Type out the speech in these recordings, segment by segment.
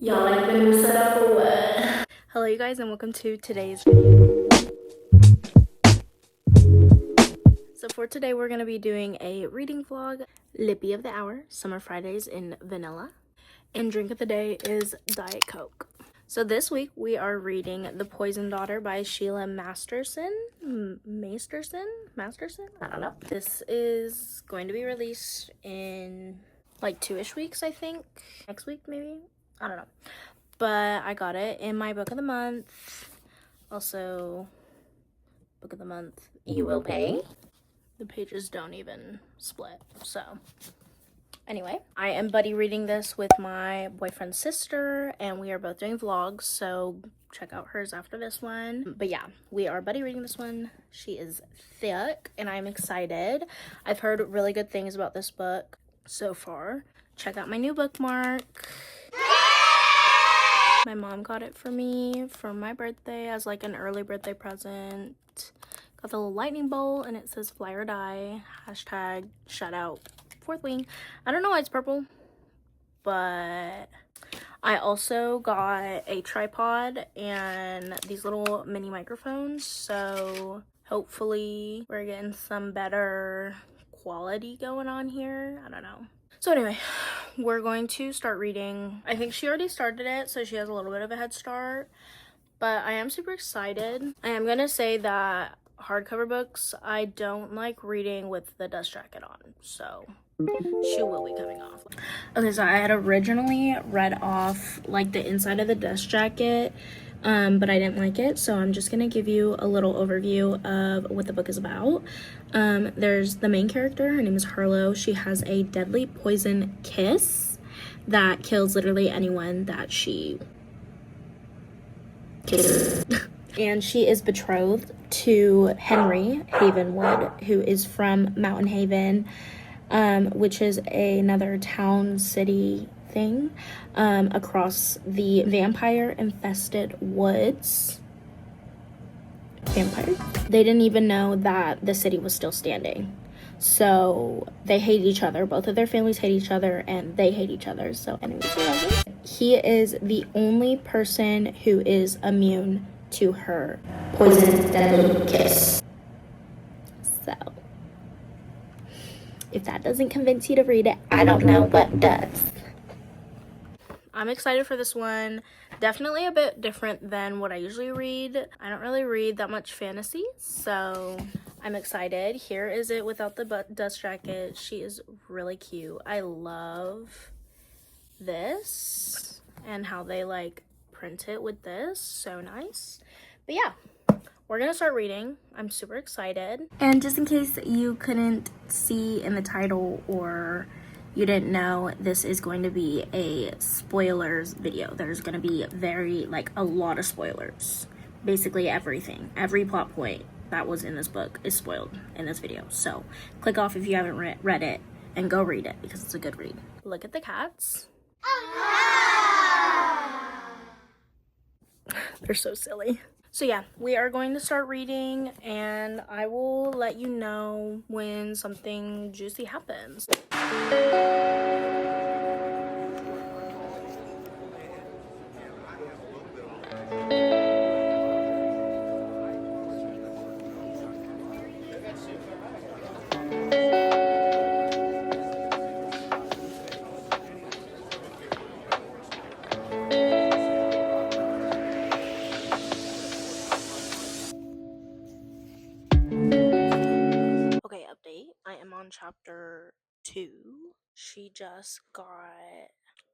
Y'all like the new setup or what? Hello you guys and welcome to today's video. So for today we're going to be doing a reading vlog. Lippy of the hour, summer Fridays in vanilla. And drink of the day is Diet Coke. So this week we are reading The Poison Daughter by Sheila Masterson. Masterson? I don't know. This is going to be released in like 2-ish weeks, I think. Next week maybe? I don't know. But I got it in my book of the month. Also, book of the month, you will pay. The pages don't even split, so. Anyway, I am buddy reading this with my boyfriend's sister, and we are both doing vlogs, so check out hers after this one. But yeah, we are buddy reading this one. She is thick, and I'm excited. I've heard really good things about this book so far. Check out my new bookmark. My mom got it for me for my birthday as like an early birthday present. Got the little lightning bolt and it says fly or die. Hashtag shout out fourth wing. I don't know why it's purple, but I also got a tripod and these little mini microphones. So hopefully we're getting some better quality going on here. I don't know. So anyway, we're going to start reading. I think she already started it, so she has a little bit of a head start, but I am super excited. I am gonna say that hardcover books, I don't like reading with the dust jacket on, so she will be coming off. Okay, so I had originally read off like the inside of the dust jacket, but I didn't like it, so I'm just gonna give you a little overview of what the book is about. There's the main character. Her name is Harlow. She has a deadly poison kiss that kills literally anyone that she kisses. And she is betrothed to Henry Havenwood, who is from Mountain Haven, which is another town city thing across the vampire infested woods. Vampires? They didn't even know that the city was still standing, so they hate each other. Both of their families hate each other and they hate each other. So anyways, he is the only person who is immune to her poison deadly kiss. So if that doesn't convince you to read it, I don't know what does. I'm excited for this one. Definitely a bit different than what I usually read. I don't really read that much fantasy, so I'm excited. Here is it without the dust jacket. She is really cute. I love this and how they like print it with this. So nice. But yeah, we're gonna start reading. I'm super excited. And just in case you couldn't see in the title or you didn't know, this is going to be a spoilers video. There's going to be a lot of spoilers. Basically everything, every plot point that was in this book is spoiled in this video. So click off if you haven't read it and go read it because it's a good read. Look at the cats. They're so silly. So yeah, we are going to start reading and I will let you know when something juicy happens. Okay, update. I am on chapter 2. She just got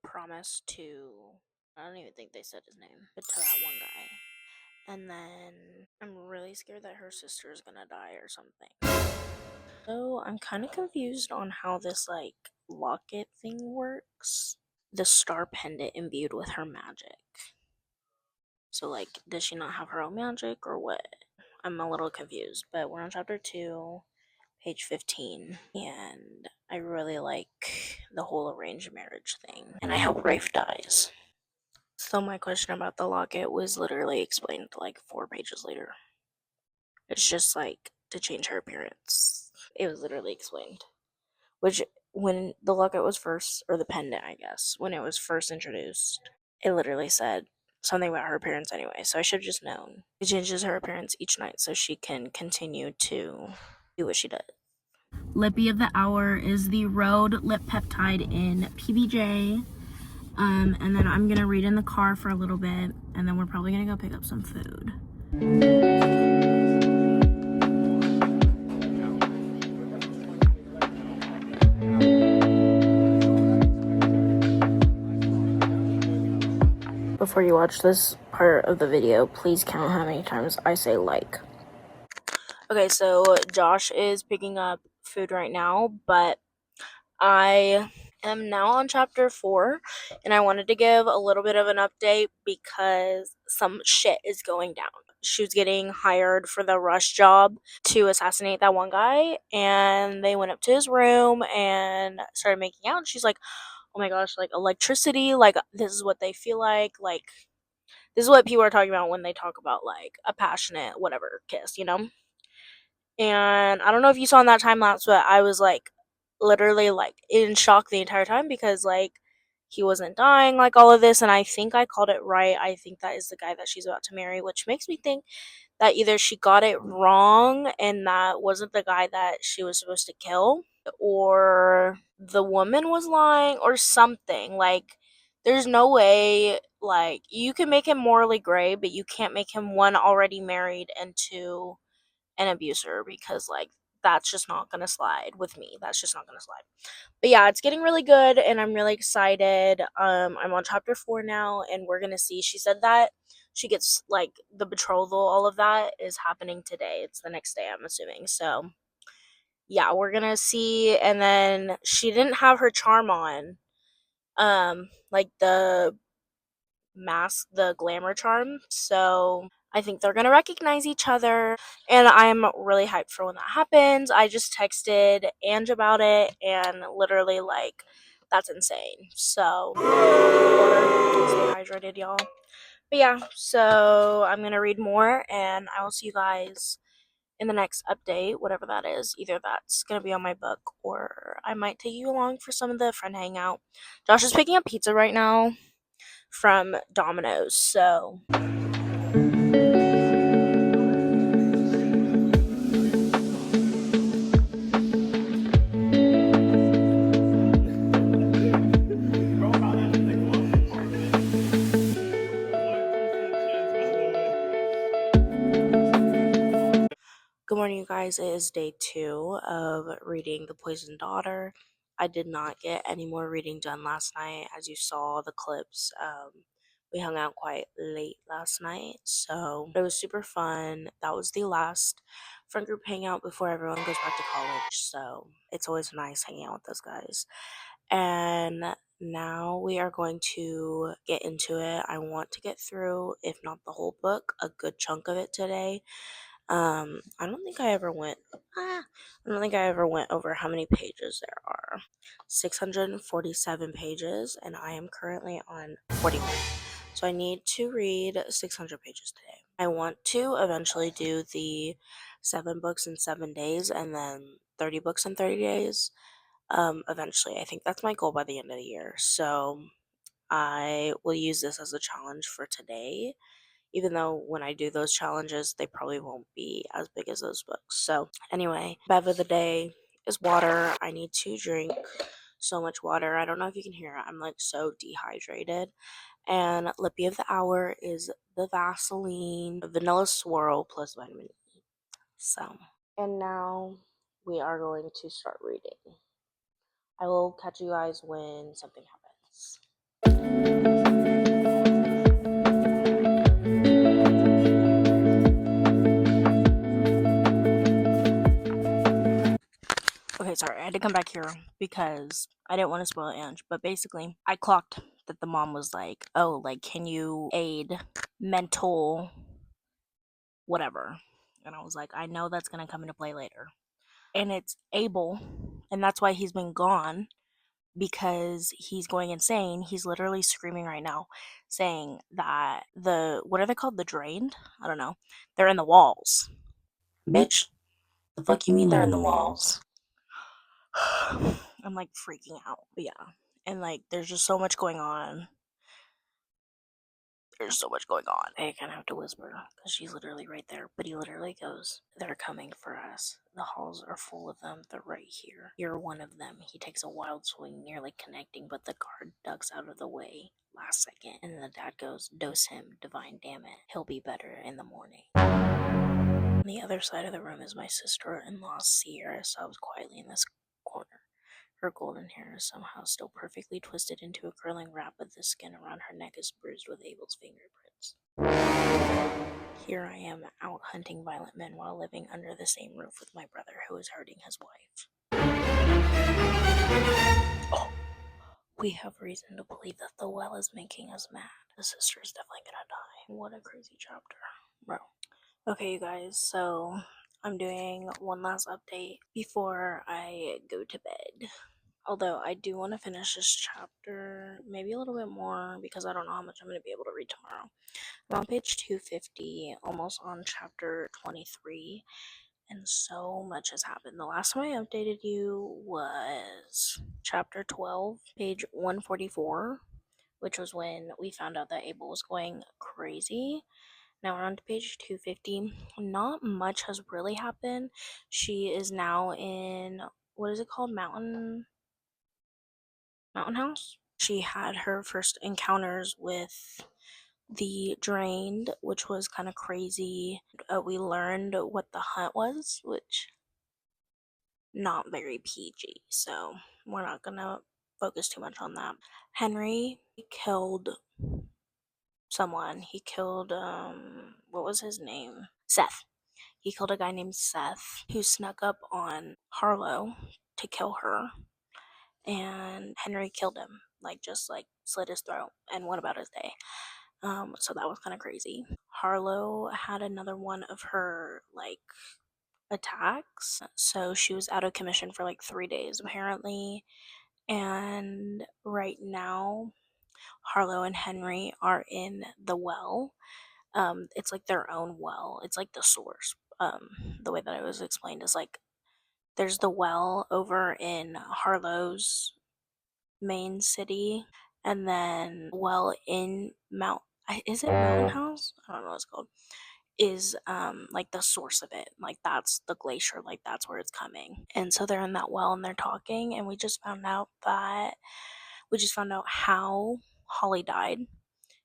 promised to, I don't even think they said his name, but to that one guy. And then I'm really scared that her sister is gonna die or something. So I'm kind of confused on how this like locket thing works. The star pendant imbued with her magic. So like, does she not have her own magic or what? I'm a little confused, but we're on chapter 2. Page 15, and I really like the whole arranged marriage thing, and I hope Rafe dies. So my question about the locket was literally explained like 4 pages later. It's just like to change her appearance. It was literally explained. Which, when the locket was first, or the pendant, I guess, when it was first introduced, It literally said something about her appearance anyway, so I should have just known. It changes her appearance each night so she can continue to do what she does. Lippy of the hour is the Rhode Lip Peptide in PBJ. And then I'm gonna read in the car for a little bit, and then we're probably gonna go pick up some food. Before you watch this part of the video, please count how many times I say like. Okay, so Josh is picking up food right now, but I am now on chapter 4, and I wanted to give a little bit of an update because some shit is going down. She was getting hired for the rush job to assassinate that one guy, and they went up to his room and started making out, and she's like, oh my gosh, like electricity, like this is what they feel like this is what people are talking about when they talk about like a passionate whatever kiss, you know? And I don't know if you saw in that time lapse, but I was like literally like in shock the entire time because like he wasn't dying like all of this, and I think I called it right. I think that is the guy that she's about to marry, which makes me think that either she got it wrong and that wasn't the guy that she was supposed to kill, or the woman was lying or something. Like there's no way, like you can make him morally gray, but you can't make him one already married and two an abuser, because like that's just not gonna slide with me. That's just not gonna slide. But yeah, it's getting really good and I'm really excited. I'm on chapter 4 now, and we're gonna see. She said that she gets like the betrothal, all of that is happening today. It's the next day, I'm assuming. So yeah, we're gonna see. And then she didn't have her charm on. Like the mask, the glamour charm. So I think they're gonna recognize each other, and I'm really hyped for when that happens. I just texted Ange about it, and literally, like, that's insane. So, stay hydrated, y'all. But yeah, so I'm gonna read more, and I will see you guys in the next update, whatever that is. Either that's gonna be on my book, or I might take you along for some of the friend hangout. Josh is picking up pizza right now from Domino's, so good morning, you guys. It is day 2 of reading The Poisoned Daughter. I did not get any more reading done last night. As you saw the clips, we hung out quite late last night, so it was super fun. That was the last friend group hangout before everyone goes back to college, so it's always nice hanging out with those guys. And now we are going to get into it. I want to get through, if not the whole book, a good chunk of it today. I don't think I ever went. I don't think I ever went over how many pages there are. 647 pages, and I am currently on 41. So I need to read 600 pages today. I want to eventually do the 7 books in 7 days, and then 30 books in 30 days. Eventually, I think that's my goal by the end of the year. So I will use this as a challenge for today, even though when I do those challenges, they probably won't be as big as those books. So, anyway, bev of the day is water. I need to drink so much water. I don't know if you can hear it. I'm like so dehydrated. And lippy of the hour is the Vaseline vanilla swirl plus vitamin E. So, and now we are going to start reading. I will catch you guys when something happens. Okay, sorry, I had to come back here because I didn't want to spoil Ange, but basically, I clocked that the mom was like, oh, like, can you aid mental whatever? And I was like, I know that's going to come into play later. And it's Abel, and that's why he's been gone, because he's going insane. He's literally screaming right now, saying that what are they called? The drained? I don't know. They're in the walls. Bitch, the fuck you mean they're in the walls? I'm like freaking out. But yeah. And like there's just so much going on. There's so much going on. I kind of have to whisper because she's literally right there. But he literally goes, "They're coming for us. The halls are full of them. They're right here. You're one of them." He takes a wild swing, nearly connecting, but the guard ducks out of the way last second. And the dad goes, "Dose him, divine damn it. He'll be better in the morning." On the other side of the room is my sister-in-law, Sierra, sobs quietly in this corner. Her golden hair is somehow still perfectly twisted into a curling wrap, but the skin around her neck is bruised with Abel's fingerprints. Here I am, out hunting violent men while living under the same roof with my brother who is hurting his wife. Oh, we have reason to believe that the well is making us mad. The sister is definitely gonna die. What a crazy chapter. Bro. Okay, you guys, so I'm doing one last update before I go to bed. Although I do want to finish this chapter, maybe a little bit more, because I don't know how much I'm going to be able to read tomorrow. I'm on page 250, almost on chapter 23, and so much has happened. The last time I updated you was chapter 12, page 144, which was when we found out that Abel was going crazy. Now we're on to page 250. Not much has really happened. She is now in, what is it called? Mountain House. She had her first encounters with the Drained, which was kind of crazy. We learned what the hunt was, which not very PG, so we're not gonna focus too much on that. Henry killed someone. He killed what was his name? Seth. He killed a guy named Seth who snuck up on Harlow to kill her, and Henry killed him, like just like slit his throat and went about his day. So that was kind of crazy. Harlow had another one of her like attacks, so she was out of commission for like 3 days apparently. And right now, Harlow and Henry are in the well. It's like their own well. It's like the source. The way that it was explained is like there's the well over in Harlow's main city, and then well in is it Mountain House? I don't know what it's called. Is like the source of it. Like that's the glacier, like that's where it's coming. And so they're in that well and they're talking, and we just found out how Holly died,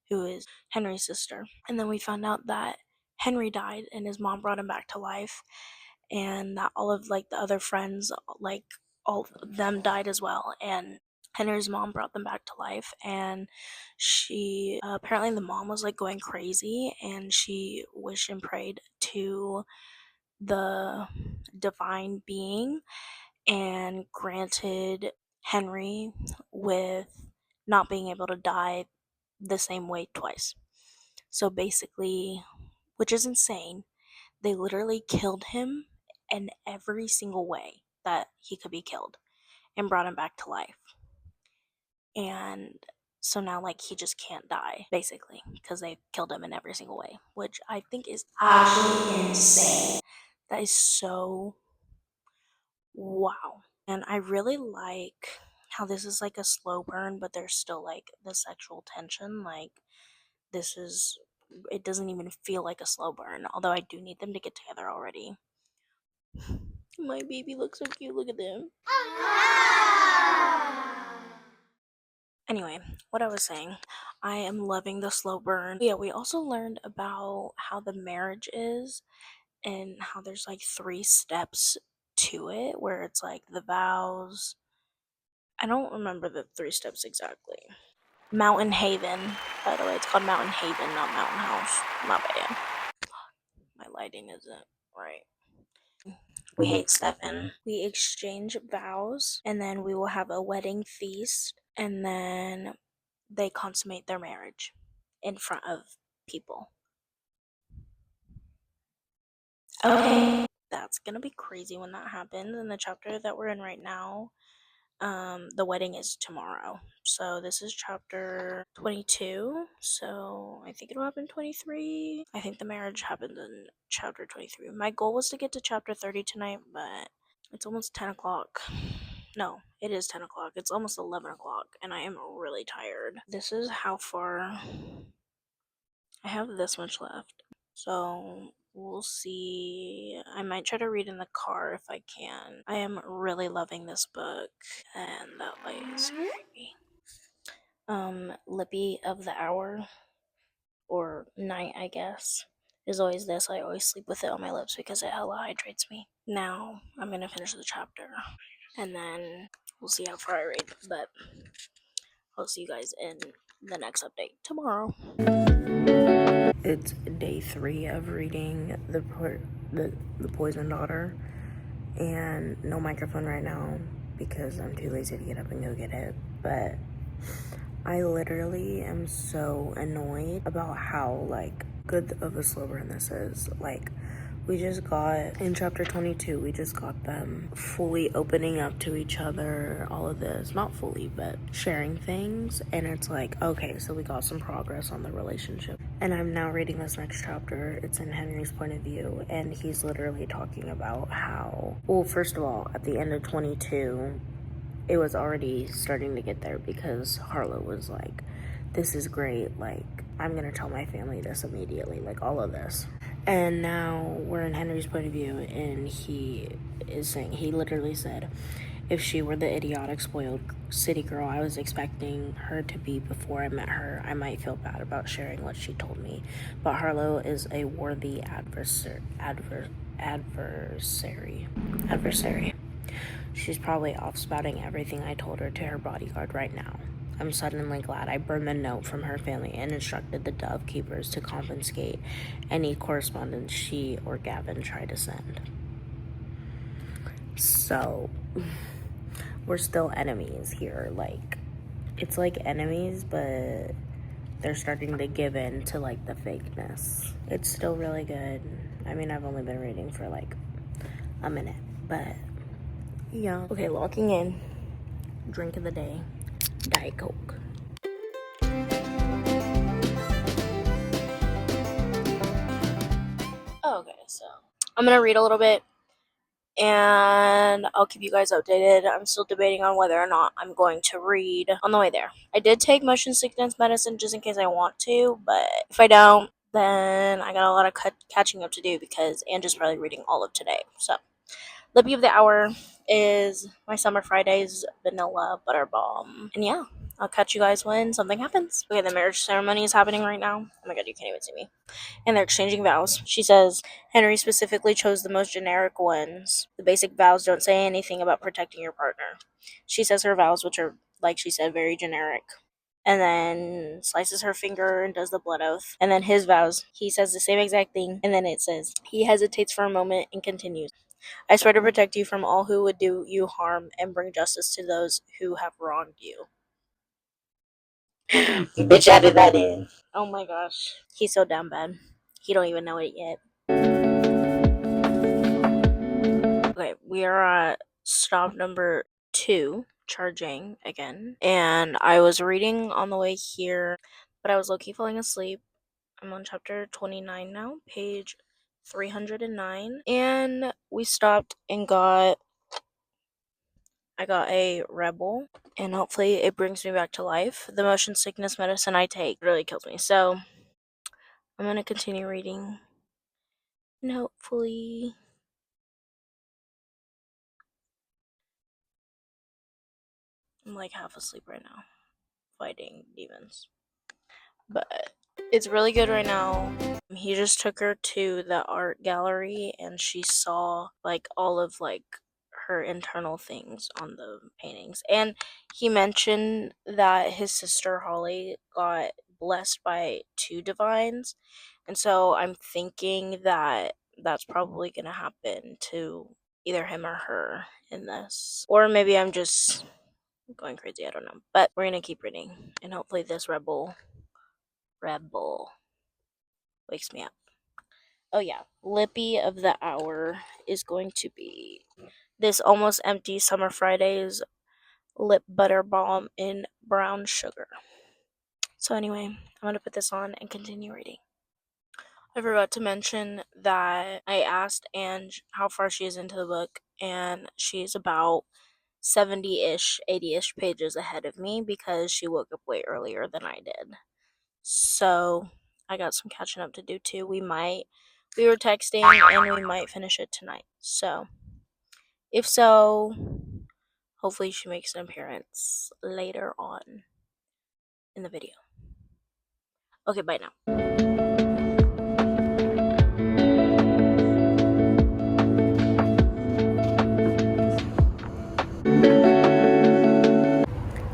who is Henry's sister. And then we found out that Henry died and his mom brought him back to life, and that all of like the other friends, like all of them died as well, and Henry's mom brought them back to life. And she apparently the mom was like going crazy, and she wished and prayed to the divine being and granted Henry with not being able to die the same way twice. So basically, which is insane, they literally killed him in every single way that he could be killed and brought him back to life. And so now, like, he just can't die, basically, because they killed him in every single way, which I think is actually insane. That is so wow. And I really like how this is like a slow burn, but there's still like the sexual tension. Like, it doesn't even feel like a slow burn, although I do need them to get together already. My baby looks so cute. Look at them. Anyway, what I was saying, I am loving the slow burn. Yeah, we also learned about how the marriage is and how there's like 3 steps to it, where it's like the vows. I don't remember the 3 steps exactly. Mountain Haven, by the way, it's called Mountain Haven, not Mountain House. My bad. My lighting isn't right. We hate Stefan. We exchange vows, and then we will have a wedding feast, and then they consummate their marriage in front of people. Okay. That's gonna be crazy when that happens. In the chapter that we're in right now, the wedding is tomorrow. So this is chapter 22. So I think it'll happen 23. I think the marriage happens in chapter 23. My goal was to get to chapter 30 tonight, but it's almost 10 o'clock. No, it is 10 o'clock. It's almost 11 o'clock, and I am really tired. This is how far I have this much left. So we'll see. I might try to read in the car if I can. I am really loving this book. And that light is creepy. Lippy of the hour, or night, I guess, is always this. I always sleep with it on my lips because it hella hydrates me. Now I'm gonna finish the chapter, and then we'll see how far I read. But I'll see you guys in the next update tomorrow. It's day 3 of reading the Poison Daughter, and no microphone right now because I'm too lazy to get up and go get it. But I literally am so annoyed about how like good of a slow burn this is. Like, we just got in chapter 22, we just got them fully opening up to each other, all of this, not fully, but sharing things. And it's like, okay, so we got some progress on the relationship. And I'm now reading this next chapter. It's in Henry's point of view, and he's literally talking about how, well, first of all, at the end of 22, it was already starting to get there because Harlow was like, this is great, like, I'm gonna tell my family this immediately, like, all of this. And now we're in Henry's point of view, and he is saying, he literally said, if she were the idiotic, spoiled city girl I was expecting her to be before I met her, I might feel bad about sharing what she told me. But Harlow is a worthy adversary. She's probably off spouting everything I told her to her bodyguard right now. I'm suddenly glad I burned the note from her family and instructed the Dove Keepers to confiscate any correspondence she or Gavin tried to send. So, we're still enemies here. Like, it's like enemies, but they're starting to give in to like the fakeness. It's still really good. I mean, I've only been reading for like a minute, but yeah. Okay, locking in. Drink of the day, Diet Coke. Okay, so I'm gonna read a little bit and I'll keep you guys updated. I'm still debating on whether or not I'm going to read on the way there. I did take motion sickness medicine just in case I want to, but if I don't, then I got a lot of catching up to do because Angie's probably reading all of today. So, Lippy of the hour is my summer Fridays vanilla butter bomb. And yeah, I'll catch you guys when something happens. Okay, the marriage ceremony is happening right now. Oh my god, you can't even see me. And they're exchanging vows. She says Henry specifically chose the most generic ones. The basic vows don't say anything about protecting your partner. She says her vows, which are, like she said, very generic. And then slices her finger and does the blood oath. And then his vows, he says the same exact thing. And then it says, he hesitates for a moment and continues. I swear to protect you from all who would do you harm and bring justice to those who have wronged you. Bitch added that in. Oh my gosh. He's so damn bad. He don't even know it yet. Okay, we are at stop number 2, charging again. And I was reading on the way here, but I was low-key falling asleep. I'm on chapter 29 now, page 309. And we stopped and I got a Rebel, and hopefully it brings me back to life. The motion sickness medicine I take really kills me. So I'm going to continue reading. And hopefully I'm like half asleep right now, fighting demons. But it's really good right now. He just took her to the art gallery and she saw like all of like her internal things on the paintings. And he mentioned that his sister Holly got blessed by 2 divines. And so I'm thinking that that's probably going to happen to either him or her in this. Or maybe I'm just going crazy, I don't know. But we're going to keep reading and hopefully this rebel wakes me up. Oh yeah, Lippy of the hour is going to be this almost empty summer Fridays lip butter balm in brown sugar. So anyway, I'm going to put this on and continue reading. I forgot to mention that I asked Ange how far she is into the book, and she's about 70-ish, 80-ish pages ahead of me because she woke up way earlier than I did. So I got some catching up to do too. We were texting and we might finish it tonight. So, if so, hopefully she makes an appearance later on in the video. Okay, bye now.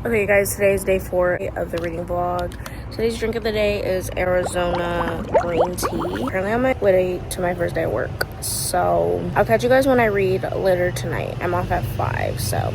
Okay guys, today is day 4 of the reading vlog. Today's drink of the day is Arizona green tea. Currently on my way to my first day at work. So I'll catch you guys when I read later tonight. I'm off at 5, so.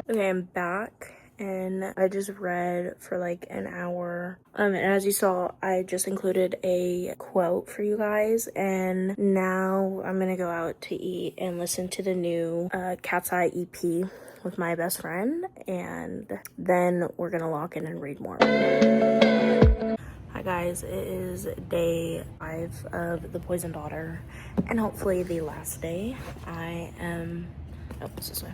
Okay, I'm back and I just read for like an hour. And as you saw, I just included a quote for you guys, and now I'm gonna go out to eat and listen to the new Cat's Eye EP with my best friend, and then we're gonna lock in and read more. Hi guys, it is day 5 of The Poisoned Daughter, and hopefully the last day. It's this way.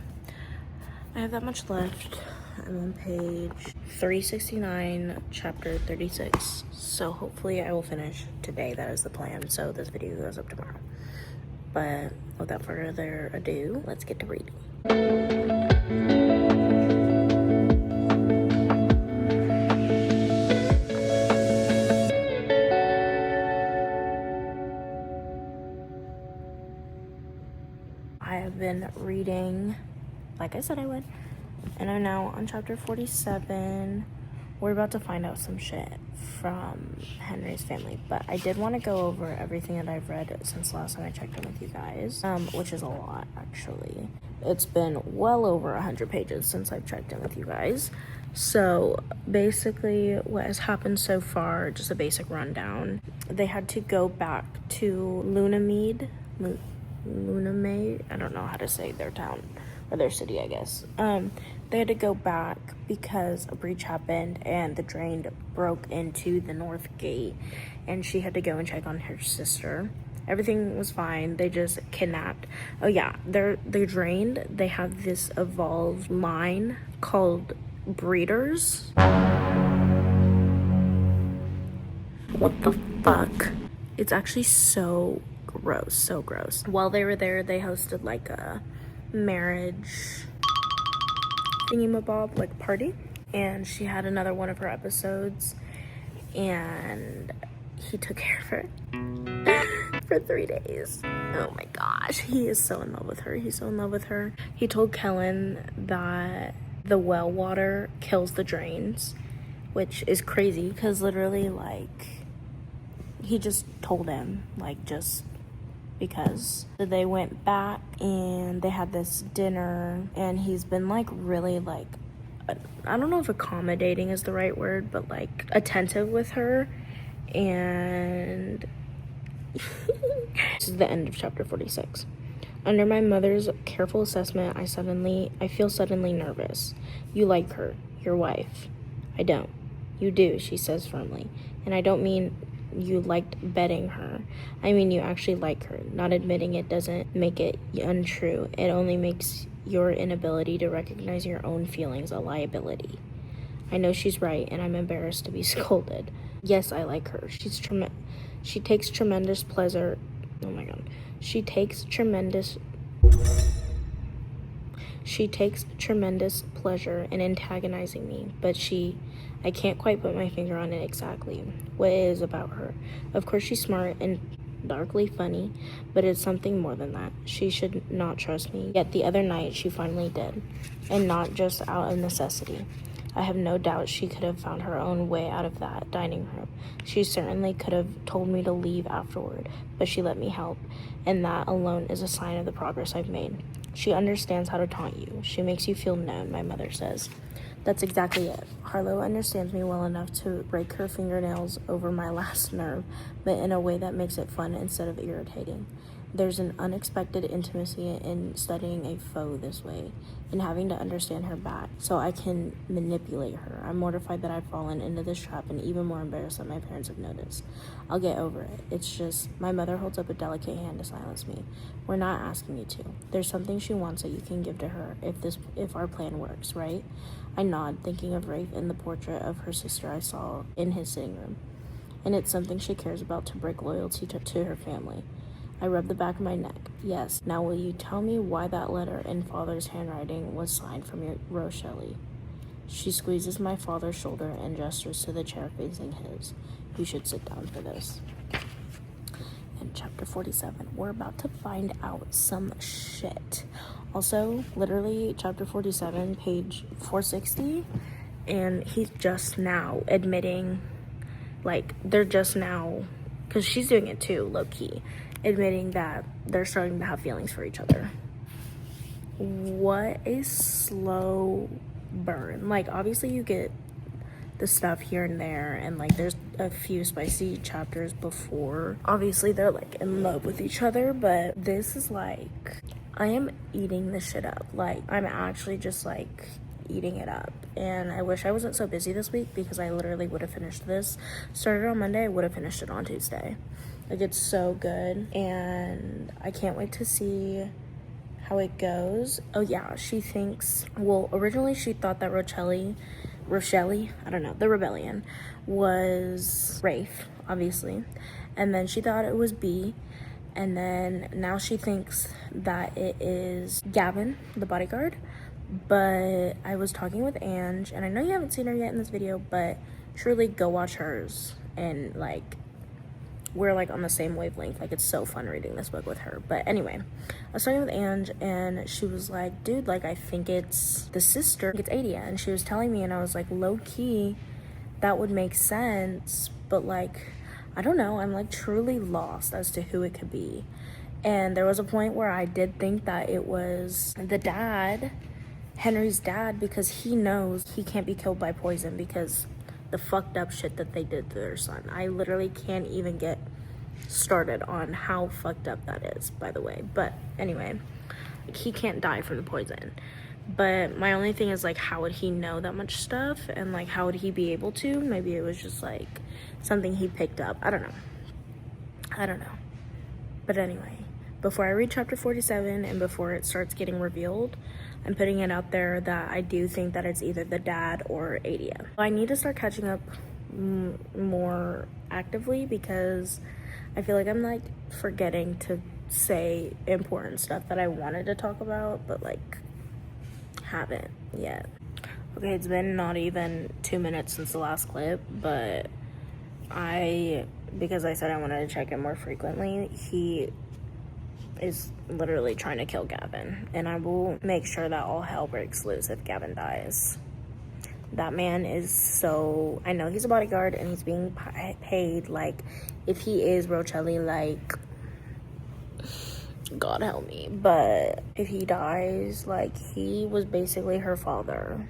I have that much left. I'm on page 369, chapter 36. So hopefully I will finish today. That is the plan. So this video goes up tomorrow. But without further ado, let's get to reading. I have been reading like I said I would, and I'm now on chapter 47. We're about to find out some shit from Henry's family, but I did want to go over everything that I've read since last time I checked in with you guys, which is a lot actually. It's been well over 100 pages since I've checked in with you guys. So basically what has happened so far, just a basic rundown. They had to go back to Lunamede, I don't know how to say their town or their city, I guess. They had to go back because a breach happened and the drain broke into the north gate, and she had to go and check on her sister. Everything was fine. They just kidnapped. Oh yeah, they're drained. They have this evolved line called breeders. What the fuck? It's actually so gross. While they were there, they hosted like a marriage thingamabob, like party, and she had another one of her episodes, and he took care of her for 3 days. Oh my gosh, he is so in love with her. He's so in love with her. He told Kellen that the well water kills the drains, which is crazy because literally, like, he just told him, like, just because. So they went back and they had this dinner, and he's been like really like, I don't know if accommodating is the right word, but like attentive with her. And this is the end of chapter 46. Under my mother's careful assessment, I feel suddenly nervous. You like her, your wife. I don't. You do, she says firmly. And I don't mean you liked betting her. I mean you actually like her. Not admitting it doesn't make it untrue. It only makes your inability to recognize your own feelings a liability. I know she's right, and I'm embarrassed to be scolded. Yes, I like her. She takes tremendous pleasure. Oh my god. She takes tremendous pleasure in antagonizing me, but I can't quite put my finger on it exactly. What it is about her. Of course she's smart and darkly funny, but it's something more than that. She should not trust me. Yet the other night she finally did, and not just out of necessity. I have no doubt she could have found her own way out of that dining room. She certainly could have told me to leave afterward, but she let me help, and that alone is a sign of the progress I've made. She understands how to taunt you. She makes you feel known, my mother says. That's exactly it. Harlow understands me well enough to break her fingernails over my last nerve, but in a way that makes it fun instead of irritating. There's an unexpected intimacy in studying a foe this way, in having to understand her back, so I can manipulate her. I'm mortified that I've fallen into this trap, and even more embarrassed that my parents have noticed. I'll get over it. It's just, my mother holds up a delicate hand to silence me. We're not asking you to. There's something she wants that you can give to her if our plan works, right? I nod, thinking of Rafe and the portrait of her sister I saw in his sitting room. And it's something she cares about to break loyalty to her family. I rub the back of my neck. Yes, now will you tell me why that letter in father's handwriting was signed from your Rochelle? She squeezes my father's shoulder and gestures to the chair facing his. You should sit down for this. In chapter 47, we're about to find out some shit. Also, literally, chapter 47, page 460, and he's just now admitting, like, they're just now, because she's doing it too, low-key, admitting that they're starting to have feelings for each other. What a slow burn. Like, obviously you get the stuff here and there, and like there's a few spicy chapters before obviously they're like in love with each other, but this is like, I am eating this shit up. Like, I'm actually just like eating it up, and I wish I wasn't so busy this week because I literally would have finished this. Started on Monday, I would have finished it on Tuesday. Like, it's so good, and I can't wait to see how it goes. Oh yeah, she thinks, well, originally she thought that Rochelle, I don't know, the rebellion was Rafe, obviously. And then she thought it was B. And then now she thinks that it is Gavin, the bodyguard. But I was talking with Ange, and I know you haven't seen her yet in this video, but truly go watch hers. And like, we're like on the same wavelength. Like, it's so fun reading this book with her. But anyway, I was talking with Ange, and she was like, dude, like, I think it's the sister, it's Adia. And she was telling me, and I was like, low-key, that would make sense, but like, I don't know, I'm like truly lost as to who it could be. And there was a point where I did think that it was the dad, Henry's dad, because he knows he can't be killed by poison because the fucked up shit that they did to their son. I literally can't even get started on how fucked up that is, by the way. But anyway, like, he can't die from the poison. But my only thing is, like, how would he know that much stuff? And like, how would he be able to? Maybe it was just like something he picked up. I don't know. But anyway, before I read chapter 47 and before it starts getting revealed, I'm putting it out there that I do think that it's either the dad or Adia. I need to start catching up more actively because I feel like I'm like forgetting to say important stuff that I wanted to talk about, but like haven't yet. Okay, it's been not even 2 minutes since the last clip, but because I said I wanted to check in more frequently, he is literally trying to kill Gavin, and I will make sure that all hell breaks loose if Gavin dies. That man is so, I know he's a bodyguard and he's being paid, like, if he is Rochelle, like, God help me, but if he dies, like, he was basically her father.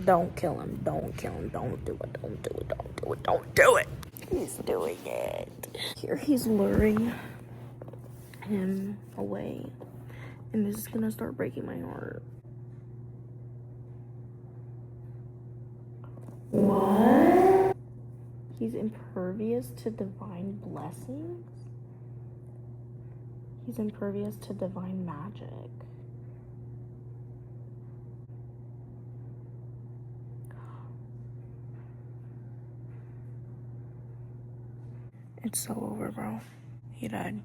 Don't kill him, don't kill him, don't do it, don't do it, don't do it, don't do it. He's doing it. Here he's luring him away, and this is gonna start breaking my heart. What? He's impervious to divine blessings? He's impervious to divine magic. It's so over, bro. He died.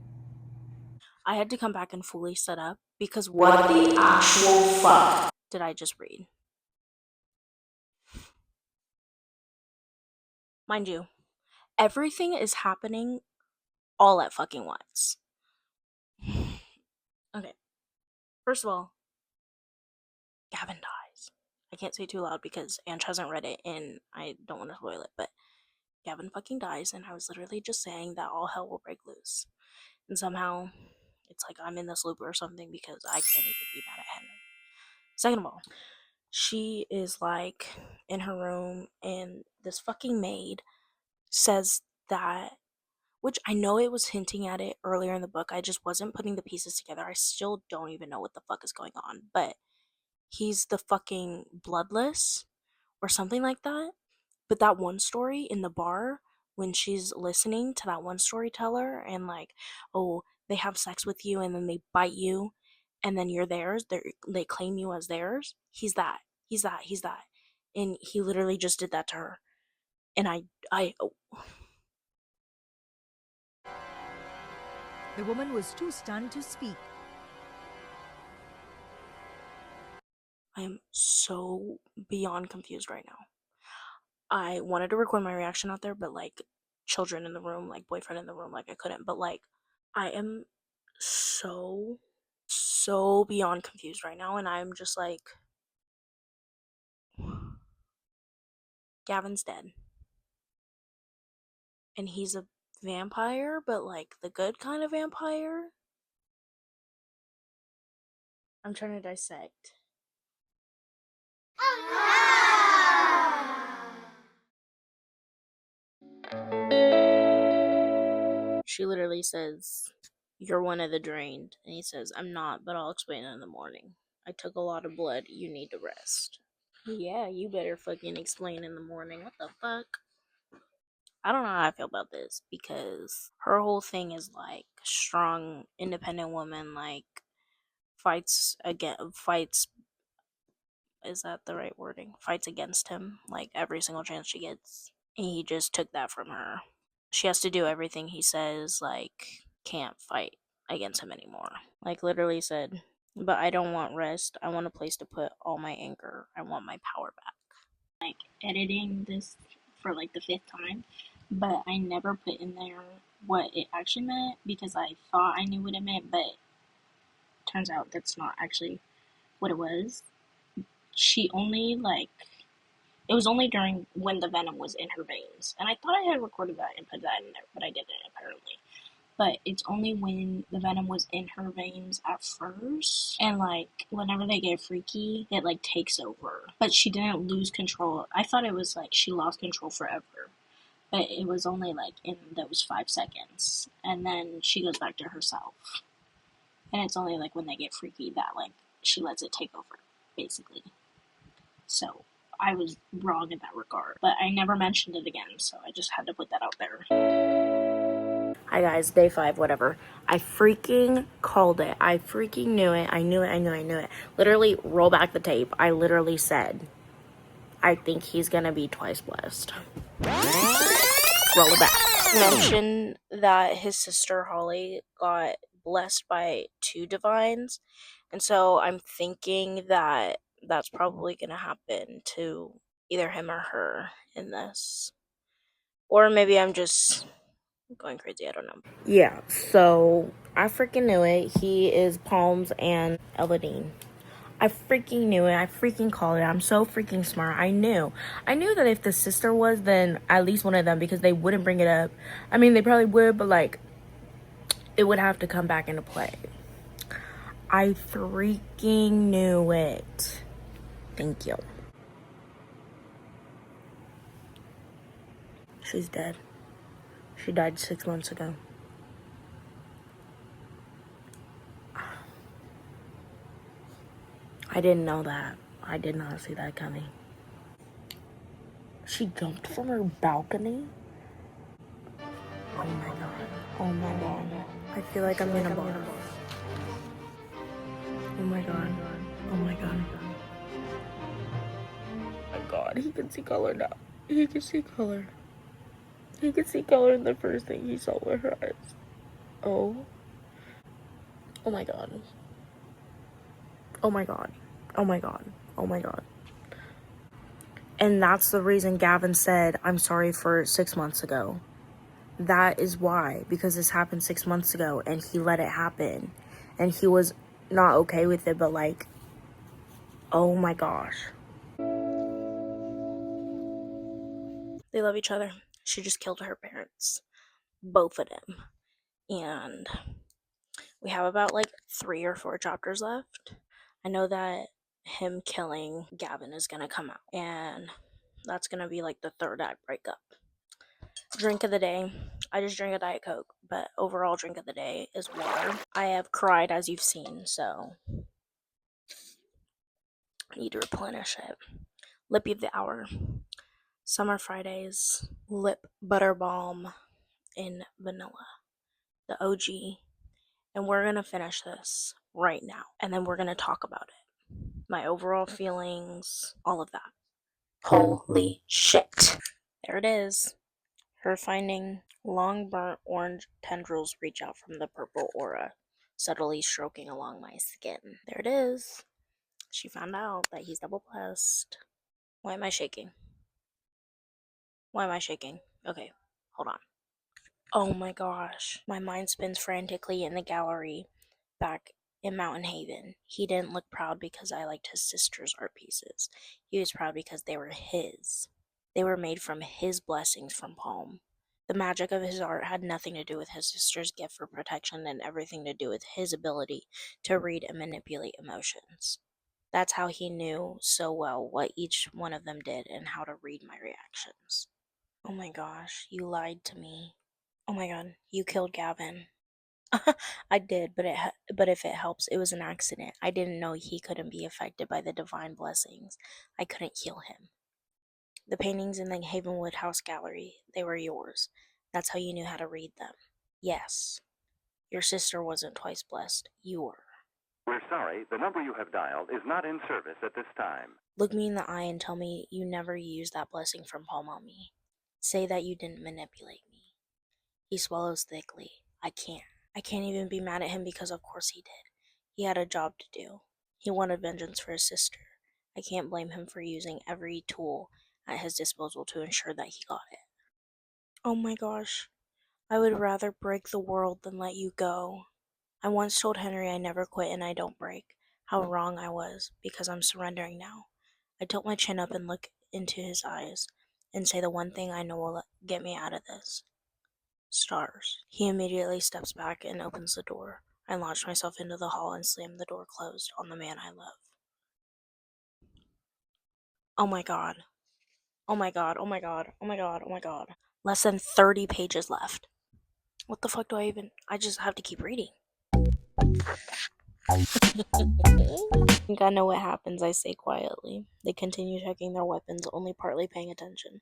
I had to come back and fully set up because what the actual fuck did I just read? Mind you, everything is happening all at fucking once. Okay, first of all, Gavin dies. I can't say too loud because Ange hasn't read it and I don't want to spoil it, but Gavin fucking dies, and I was literally just saying that all hell will break loose. And somehow, it's like I'm in this loop or something because I can't even be mad at Henry. Second of all, she is like in her room, and this fucking maid says that, which I know it was hinting at it earlier in the book, I just wasn't putting the pieces together. I still don't even know what the fuck is going on, but he's the fucking bloodless or something like that. But that one story in the bar, when she's listening to that one storyteller and like, oh, they have sex with you and then they bite you and then you're theirs, they claim you as theirs. He's that. he's that. And he literally just did that to her. And oh, The woman was too stunned to speak. I am so beyond confused right now. I wanted to record my reaction out there, but like children in the room, like boyfriend in the room, like I couldn't. But like I am so beyond confused right now, and I'm just like Gavin's dead. And he's a vampire, but like the good kind of vampire. I'm trying to dissect. She literally says, "You're one of the drained." And he says, "I'm not, but I'll explain it in the morning. I took a lot of blood. You need to rest." Yeah, you better fucking explain in the morning. What the fuck? I don't know how I feel about this because her whole thing is like strong, independent woman, like fights, is that the right wording? Fights against him, like every single chance she gets. And he just took that from her. She has to do everything he says, like, can't fight against him anymore. Like, literally said, "But I don't want rest. I want a place to put all my anger. I want my power back." Like, editing this for like the fifth time, but I never put in there what it actually meant because I thought I knew what it meant, but turns out that's not actually what it was. She only like it was only during when the venom was in her veins, and I thought I had recorded that and put that in there, but I didn't apparently. But it's only when the venom was in her veins at first, and like whenever they get freaky, it like takes over. But she didn't lose control. I thought it was like she lost control forever, but it was only like in those 5 seconds, and then she goes back to herself. And it's only like when they get freaky that like she lets it take over, basically. So I was wrong in that regard, but I never mentioned it again, so I just had to put that out there. Hi guys, day 5, whatever. I freaking called it. I freaking knew it. I knew it. Literally, roll back the tape. I literally said, I think he's gonna be twice blessed. Roll it back. Mentioned that his sister Holly got blessed by 2 divines, and so I'm thinking that that's probably gonna happen to either him or her in this. Or maybe I'm just going crazy, I don't know. Yeah, so I freaking knew it. He is Palms and Eladine. I freaking knew it. I freaking called it. I'm so freaking smart. I knew. I knew that if the sister was, then at least one of them, because they wouldn't bring it up. I mean, they probably would, but like, it would have to come back into play. I freaking knew it. Thank you. She's dead. She died 6 months ago. I didn't know that. I did not see that coming. She jumped from her balcony? Oh my god. Oh my god. I feel like I'm gonna barf. Oh my god. Oh my god. Oh my god. He can see color now. He can see color. He can see color in the first thing he saw with her eyes. Oh. Oh my god. Oh my god. Oh my god. Oh my god. And that's the reason Gavin said, I'm sorry for 6 months ago. That is why. Because this happened 6 months ago and he let it happen. And he was not okay with it, but like, oh my gosh. They love each other. She just killed her parents. Both of them. And we have about like 3 or 4 chapters left. I know that him killing Gavin is gonna come out. And that's gonna be like the 3rd act breakup. Drink of the day. I just drank a Diet Coke, but overall drink of the day is water. I have cried, as you've seen, so I need to replenish it. Lippy of the hour. Summer Fridays. Lip butter balm in vanilla. The OG. And we're gonna finish this right now. And then we're gonna talk about it. my overall feelings, all of that. Holy shit. There it is. Her finding long burnt orange tendrils reach out from the purple aura, subtly stroking along my skin. There it is. She found out that he's double blessed. Why am I shaking? Why am I shaking? Okay, hold on. Oh my gosh. My mind spins frantically in the gallery back in Mountain Haven. He didn't look proud because I liked his sister's art pieces. He was proud because they were his. They were made from his blessings from Palm. The magic of his art had nothing to do with his sister's gift for protection and everything to do with his ability to read and manipulate emotions. That's how he knew so well what each one of them did and how to read my reactions. Oh my gosh, you lied to me. Oh my god, you killed Gavin. I did, but if it helps, it was an accident. I didn't know he couldn't be affected by the divine blessings. I couldn't heal him. The paintings in the Havenwood House gallery, they were yours. That's how you knew how to read them. Yes, your sister wasn't twice blessed. You were. We're sorry, the number you have dialed is not in service at this time. Look me in the eye and tell me you never used that blessing from Palm on me. Say that you didn't manipulate me. He swallows thickly. I can't. I can't even be mad at him because of course he did. He had a job to do. He wanted vengeance for his sister. I can't blame him for using every tool at his disposal to ensure that he got it. Oh my gosh. I would rather break the world than let you go. I once told Henry I never quit and I don't break. How wrong I was, because I'm surrendering now. I tilt my chin up and look into his eyes and say the one thing I know will get me out of this. Stars. He immediately steps back and opens the door. I launch myself into the hall and slam the door closed on the man I love. Oh my god. Oh my god, oh my god, oh my god, oh my god. Less than 30 pages left. What the fuck do I just have to keep reading. I think I know what happens, I say quietly. They continue checking their weapons, only partly paying attention.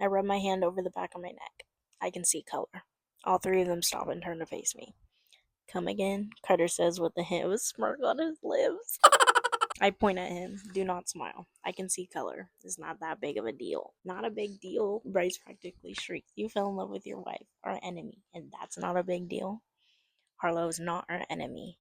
I rub my hand over the back of my neck. I can see color. All three of them stop and turn to face me. Come again? Carter says with a hint of a smirk on his lips. I point at him. Do not smile. I can see color. It's not that big of a deal. Not a big deal? Bryce practically shrieks. You fell in love with your wife, our enemy, and that's not a big deal? Harlow is not our enemy.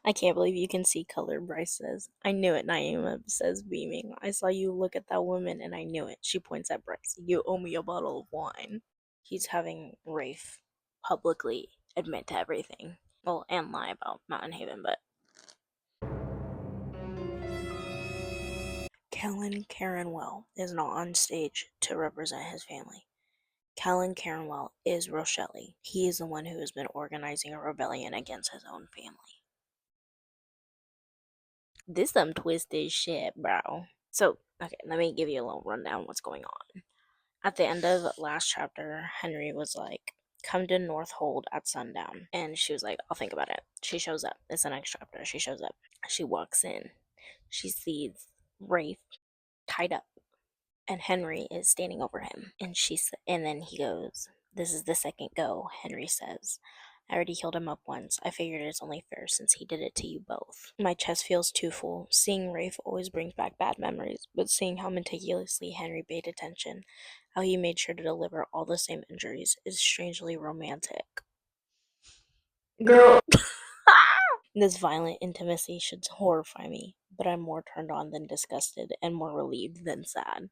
I can't believe you can see color, Bryce says. I knew it, Naima says, beaming. I saw you look at that woman and I knew it. She points at Bryce. You owe me a bottle of wine. He's having Rafe publicly admit to everything. Well, and lie about Mountain Haven, but Kellen Caronwell is not on stage to represent his family. Kellen Caronwell is Rochelle. He is the one who has been organizing a rebellion against his own family. This some twisted shit, bro. So, okay, let me give you a little rundown of what's going on. At the end of last chapter, Henry was like, come to Northhold at sundown. And she was like, I'll think about it. She shows up. It's the next chapter. She shows up. She walks in. She sees Rafe tied up. And Henry is standing over him. And then he goes, this is the second go, Henry says. I already healed him up once. I figured it's only fair since he did it to you both. My chest feels too full. Seeing Rafe always brings back bad memories, but seeing how meticulously Henry paid attention, how he made sure to deliver all the same injuries, is strangely romantic. Girl. This violent intimacy should horrify me, but I'm more turned on than disgusted and more relieved than sad.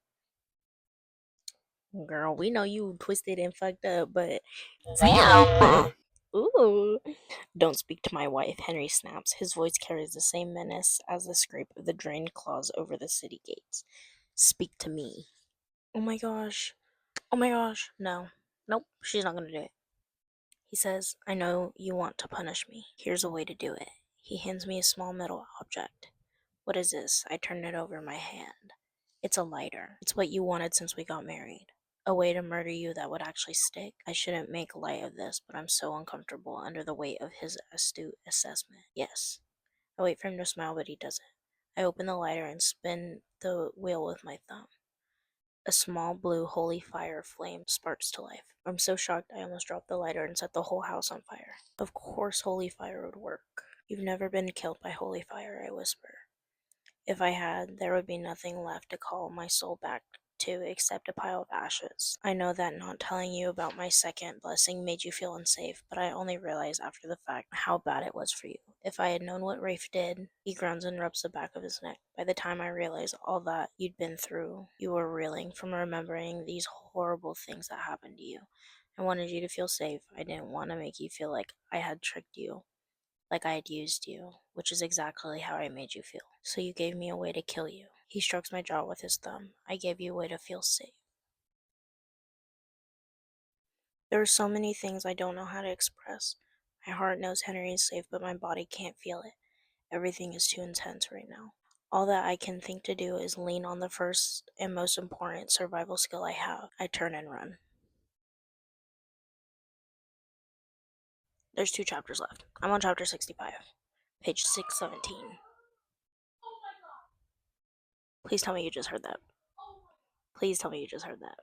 Girl, we know you twisted and fucked up, but damn. Ooh. Don't speak to my wife, Henry snaps. His voice carries the same menace as the scrape of the drained claws over the city gates. Speak to me. Oh my gosh. Oh my gosh. No. Nope, she's not gonna do it. He says, I know you want to punish me. Here's a way to do it. He hands me a small metal object. What is this? I turn it over in my hand. It's a lighter. It's what you wanted since we got married. A way to murder you that would actually stick. I shouldn't make light of this, but I'm so uncomfortable under the weight of his astute assessment. Yes. I wait for him to smile, but he doesn't. I open the lighter and spin the wheel with my thumb. A small blue holy fire flame sparks to life. I'm so shocked I almost dropped the lighter and set the whole house on fire. Of course holy fire would work. You've never been killed by holy fire, I whisper. If I had, there would be nothing left to call my soul back to except a pile of ashes. I know that not telling you about my second blessing made you feel unsafe, but I only realized after the fact how bad it was for you. If I had known what Rafe did, he groans and rubs the back of his neck. By the time I realized all that you'd been through, you were reeling from remembering these horrible things that happened to you. I wanted you to feel safe. I didn't want to make you feel like I had tricked you, like I had used you, which is exactly how I made you feel. So you gave me a way to kill you. He strokes my jaw with his thumb. I gave you a way to feel safe. There are so many things I don't know how to express. My heart knows Henry is safe, but my body can't feel it. Everything is too intense right now. All that I can think to do is lean on the first and most important survival skill I have. I turn and run. There's 2 chapters left. I'm on chapter 65, page 617. Please tell me you just heard that. Please tell me you just heard that.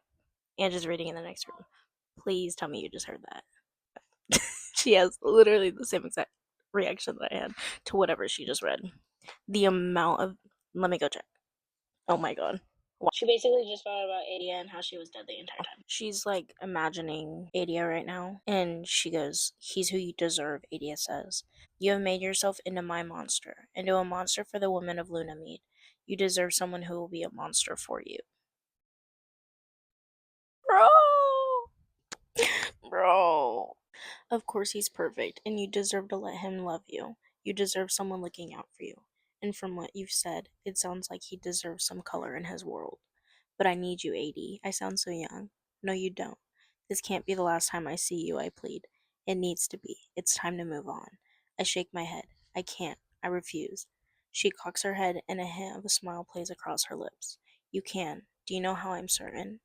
And just reading in the next room. Please tell me you just heard that. She has literally the same exact reaction that I had to whatever she just read. The amount of. Let me go check. Oh my god. She basically just found out about Adia and how she was dead the entire time. She's like imagining Adia right now, and she goes, "He's who you deserve," Adia says. "You have made yourself into my monster, into a monster for the women of Lunamead. You deserve someone who will be a monster for you." Bro! Bro. Of course he's perfect, and you deserve to let him love you. You deserve someone looking out for you. And from what you've said, it sounds like he deserves some color in his world. But I need you, AD. I sound so young. No, you don't. This can't be the last time I see you, I plead. It needs to be. It's time to move on. I shake my head. I can't. I refuse. She cocks her head, and a hint of a smile plays across her lips. You can. Do you know how I'm certain?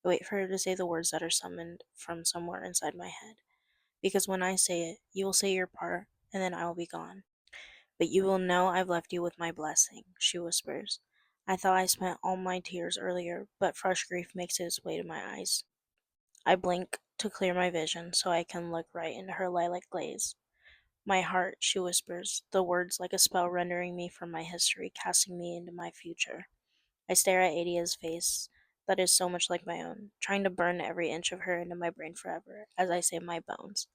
I wait for her to say the words that are summoned from somewhere inside my head. Because when I say it, you will say your part, and then I will be gone. But you will know I've left you with my blessing, she whispers. I thought I spent all my tears earlier, but fresh grief makes its way to my eyes. I blink to clear my vision so I can look right into her lilac glaze. My heart, she whispers, the words like a spell rendering me from my history, casting me into my future. I stare at Adia's face that is so much like my own, trying to burn every inch of her into my brain forever, as I say my bones.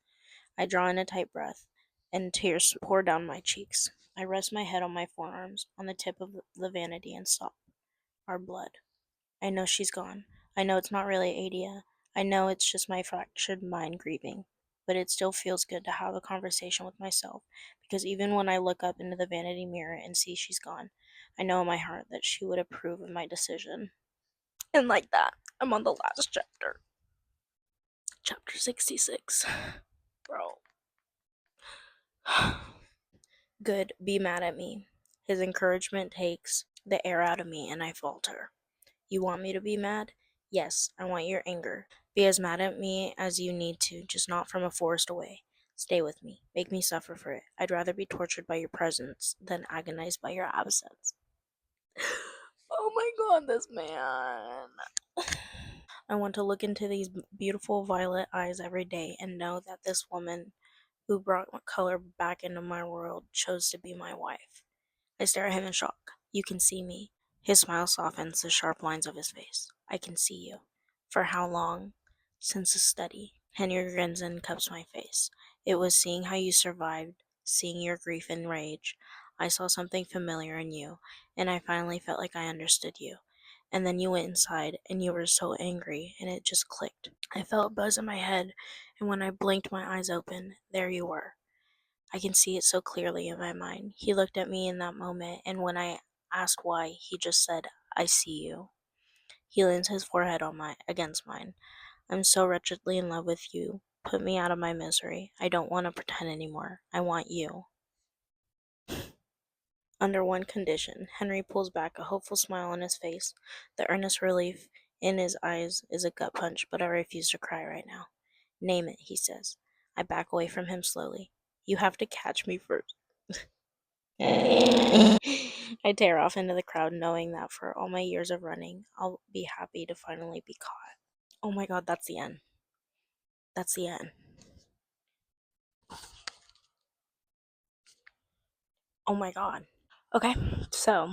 I draw in a tight breath, and tears pour down my cheeks. I rest my head on my forearms, on the tip of the vanity, and stop. Our blood. I know she's gone. I know it's not really Adia. I know it's just my fractured mind grieving. But it still feels good to have a conversation with myself, because even when I look up into the vanity mirror and see she's gone, I know in my heart that she would approve of my decision. And like that, I'm on the last chapter. Chapter 66. Bro. Good, be mad at me. His encouragement takes the air out of me, and I falter. You want me to be mad? Yes, I want your anger. Be as mad at me as you need to, just not from a forest away. Stay with me. Make me suffer for it. I'd rather be tortured by your presence than agonized by your absence. Oh my god, this man. I want to look into these beautiful violet eyes every day and know that this woman who brought color back into my world chose to be my wife. I stare at him in shock. You can see me. His smile softens the sharp lines of his face. I can see you. For how long? Since the study. Henry grins and cups my face. It was seeing how you survived, seeing your grief and rage. I saw something familiar in you, and I finally felt like I understood you. And then you went inside, and you were so angry, and it just clicked. I felt a buzz in my head, and when I blinked my eyes open, there you were. I can see it so clearly in my mind. He looked at me in that moment, and when I asked why, he just said, I see you. He leans his forehead on against mine. I'm so wretchedly in love with you. Put me out of my misery. I don't want to pretend anymore. I want you. Under one condition. Henry pulls back, a hopeful smile on his face. The earnest relief in his eyes is a gut punch, but I refuse to cry right now. Name it, he says. I back away from him slowly. You have to catch me first. I tear off into the crowd, knowing that for all my years of running, I'll be happy to finally be caught. Oh my god, that's the end. That's the end. Oh my god. Okay, so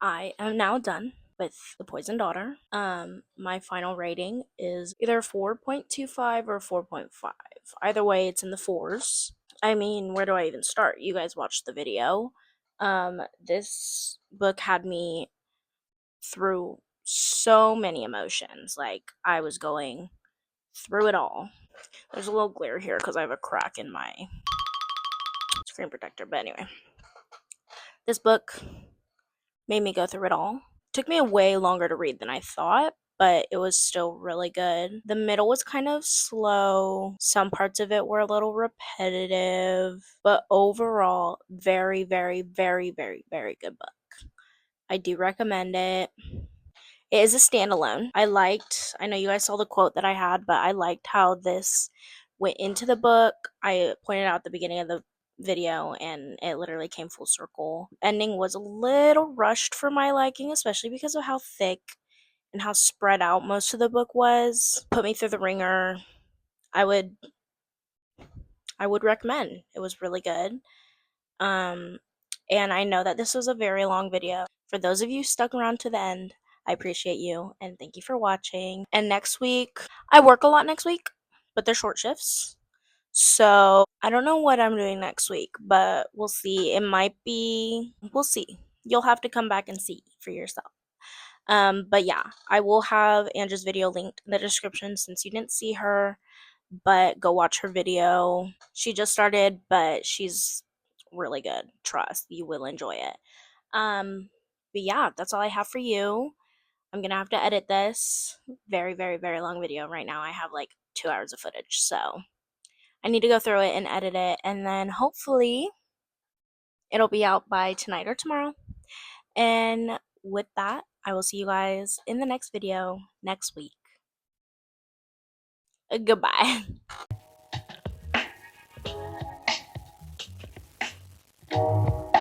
I am now done with The Poisoned Daughter. My final rating is either 4.25 or 4.5. Either way, it's in the fours. I mean, where do I even start? You guys watched the video. This book had me through so many emotions. Like, I was going through it all. There's a little glare here because I have a crack in my screen protector. But anyway, this book made me go through it all. Took me way longer to read than I thought, but it was still really good. The middle was kind of slow. Some parts of it were a little repetitive, but overall, very, very, very, very, very good book. I do recommend it. It is a standalone. I know you guys saw the quote that I had, but I liked how this went into the book. I pointed out at the beginning of the video and it literally came full circle. Ending was a little rushed for my liking, especially because of how thick and how spread out most of the book was. Put me through the ringer. I would recommend. It was really good. Um and I know that this was a very long video. For those of you stuck around to the end, I appreciate you and thank you for watching. And next week, I work a lot next week, but they're short shifts. So I don't know what I'm doing next week, but we'll see. We'll see. You'll have to come back and see for yourself. But yeah, I will have Andrew's video linked in the description since you didn't see her, but go watch her video. She just started, but she's really good. Trust, you will enjoy it. But yeah, that's all I have for you. I'm gonna have to edit this very, very, very long video. Right now I have like 2 hours of footage, so I need to go through it and edit it, and then hopefully it'll be out by tonight or tomorrow. And with that, I will see you guys in the next video next week. Goodbye.